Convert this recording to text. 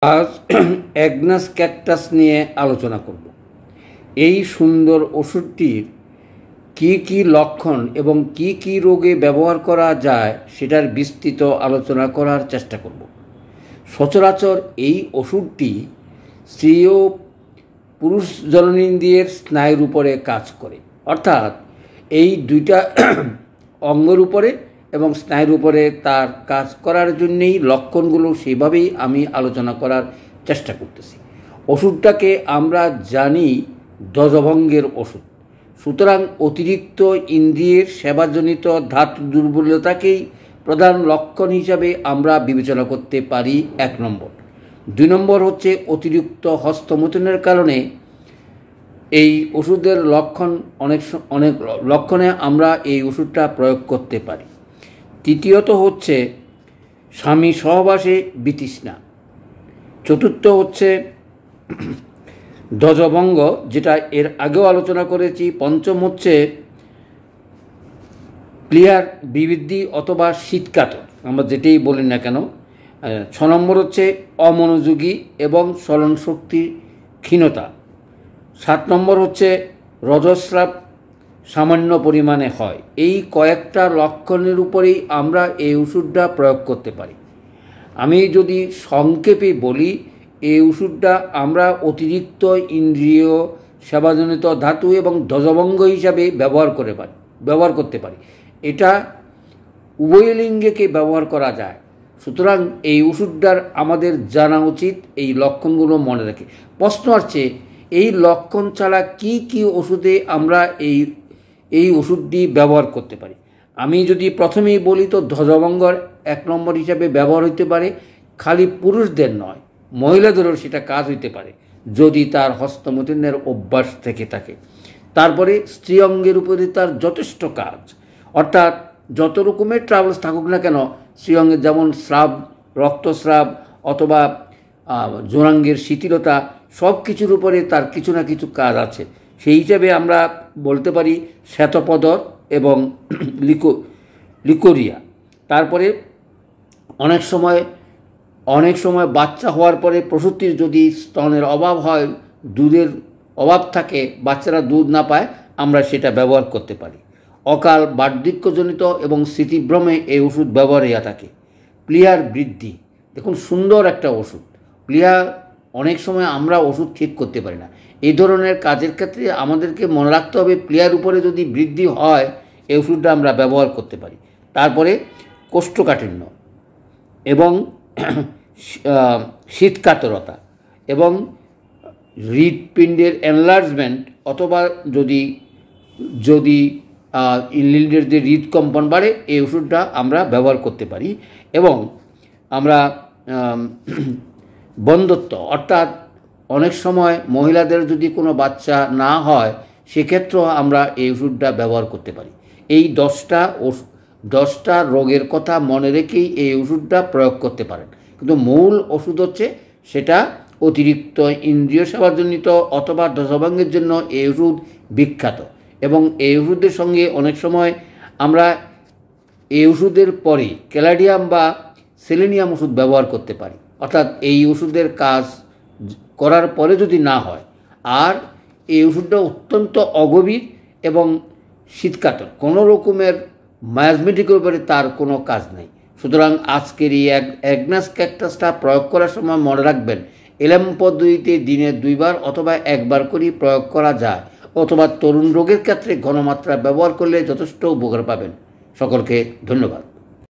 আজ agnus cactus নিয়ে আলোচনা করব। এই সুন্দর ওষুধটির কি কি লক্ষণ এবং কি কি রোগে ব্যবহার করা যায় সেটার বিস্তৃত আলোচনা করার চেষ্টা করব। সচরাচর এই ওষুধটি স্ত্রী ও পুরুষ জননেন্দ্রিয়ের স্নায়ুর উপরে কাজ করে, অর্থাৎ এই দুইটা অঙ্গের উপরে এবং স্নায়ুর উপরে তার কাজ করার জন্যেই লক্ষণগুলো সেভাবেই আমি আলোচনা করার চেষ্টা করতেছি। ওষুধটাকে আমরা জানি ধ্বজভঙ্গের ওষুধ, সুতরাং অতিরিক্ত ইন্দ্রিয়ের সেবাজনিত ধাতু দুর্বলতাকেই প্রধান লক্ষণ হিসাবে আমরা বিবেচনা করতে পারি। 1 নম্বর। 2 নম্বর হচ্ছে অতিরিক্ত হস্তমৈথুনের কারণে এই ওষুধের লক্ষণ অনেক লক্ষণে আমরা এই ওষুধটা প্রয়োগ করতে পারি। তৃতীয়ত হচ্ছে স্বামী সহবাসে বিতৃষ্ণা। চতুর্থ হচ্ছে ধ্বজভঙ্গ, যেটা এর আগেও আলোচনা করেছি। পঞ্চম হচ্ছে প্লিহার বিবৃদ্ধি অথবা শীতকাতর, আমরা যেটাই বলি না কেন। 6 নম্বর হচ্ছে অমনোযোগী এবং স্মরণ শক্তির ক্ষীণতা। 7 নম্বর হচ্ছে রজস্রাব সামান্য পরিমাণে হয়। এই কয়েকটা লক্ষণের উপরেই আমরা এই ওষুধটা প্রয়োগ করতে পারি। আমি যদি সংক্ষেপে বলি, এই ওষুধটা আমরা অতিরিক্ত ইন্দ্রিয় সেবাজনিত ধাতু এবং ধ্বজভঙ্গ হিসাবে ব্যবহার করতে পারি। এটা উভয় লিঙ্গকে ব্যবহার করা যায়। সুতরাং এই ওষুধটার আমাদের জানা উচিত, এই লক্ষণগুলো মনে রেখে। প্রশ্ন আসছে, এই লক্ষণ ছাড়া কি কি ওষুধে আমরা এই ওষুধটি ব্যবহার করতে পারি। আমি যদি প্রথমেই বলি, তো ধ্বজভঙ্গর 1 নম্বর হিসাবে ব্যবহার হইতে পারে। খালি পুরুষদের নয়, মহিলাদেরও সেটা কাজ হইতে পারে যদি তার হস্তমৈথুনের অভ্যাস থেকে থাকে। তারপরে স্ত্রী অঙ্গের উপরে তার যথেষ্ট কাজ, অর্থাৎ যত রকমের ট্রাভেলস থাকুক না কেন, স্ত্রী অঙ্গের যেমন স্রাব, রক্তস্রাব অথবা যৌনাঙ্গের শিথিলতা, সব কিছুর উপরে তার কিছু না কিছু কাজ আছে। সেই হিসাবে আমরা বলতে পারি শ্বেতপদর এবং লিকোরিয়া। তারপরে অনেক সময় বাচ্চা হওয়ার পরে প্রসূতির যদি স্তনের অভাব হয়, দুধের অভাব থাকে, বাচ্চারা দুধ না পায়, আমরা সেটা ব্যবহার করতে পারি। অকাল বার্ধক্যজনিত এবং স্মৃতিভ্রমে এই ওষুধ ব্যবহার হয়ে থাকে। প্লিহার বৃদ্ধি, দেখুন সুন্দর একটা ওষুধ। প্লিহা অনেক সময় আমরা ওষুধ ঠিক করতে পারি না। এই ধরনের কাজের ক্ষেত্রে আমাদেরকে মনে রাখতে হবে, প্লিহার উপরে যদি বৃদ্ধি হয়, এই ওষুধটা আমরা ব্যবহার করতে পারি। তারপরে কোষ্ঠকাঠিন্য এবং শীতকাতরতা এবং হৃৎপিণ্ডের এনলার্জমেন্ট, অথবা যদি লিডের যে হৃদকম্পন বাড়ে, এই ওষুধটা আমরা ব্যবহার করতে পারি। এবং আমরা বন্ধ্যত্ব, অর্থাৎ অনেক সময় মহিলাদের যদি কোনো বাচ্চা না হয়, সেক্ষেত্রেও আমরা এই ওষুধটা ব্যবহার করতে পারি। এই 10টা রোগের কথা মনে রেখেই এই ওষুধটা প্রয়োগ করতে পারেন। কিন্তু মূল ওষুধ হচ্ছে সেটা অতিরিক্ত ইন্দ্রিয় সেবাজনিত অথবা ধ্বজভঙ্গের জন্য এই ওষুধ বিখ্যাত। এবং এই ওষুধের সঙ্গে অনেক সময় আমরা এই ওষুধের পরে ক্যালাডিয়াম বা সেলেনিয়াম ওষুধ ব্যবহার করতে পারি। অর্থাৎ এই ওষুধের কাজ করার পরে যদি না হয়, আর এই ওষুধটা অত্যন্ত অগভীর এবং শীতকাতর, কোনো রকমের মায়াজমেটিকের উপরে তার কোনো কাজ নেই। সুতরাং আজকের এই অ্যাগনাস ক্যাকটাসটা প্রয়োগ করার সময় মনে রাখবেন, এলএম পদ্ধতিতে দিনে 2 বার অথবা 1 বার করে প্রয়োগ করা যায়, অথবা তরুণ রোগের ক্ষেত্রে ঘনমাত্রা ব্যবহার করলে যথেষ্ট উপকার পাবেন। সকলকে ধন্যবাদ।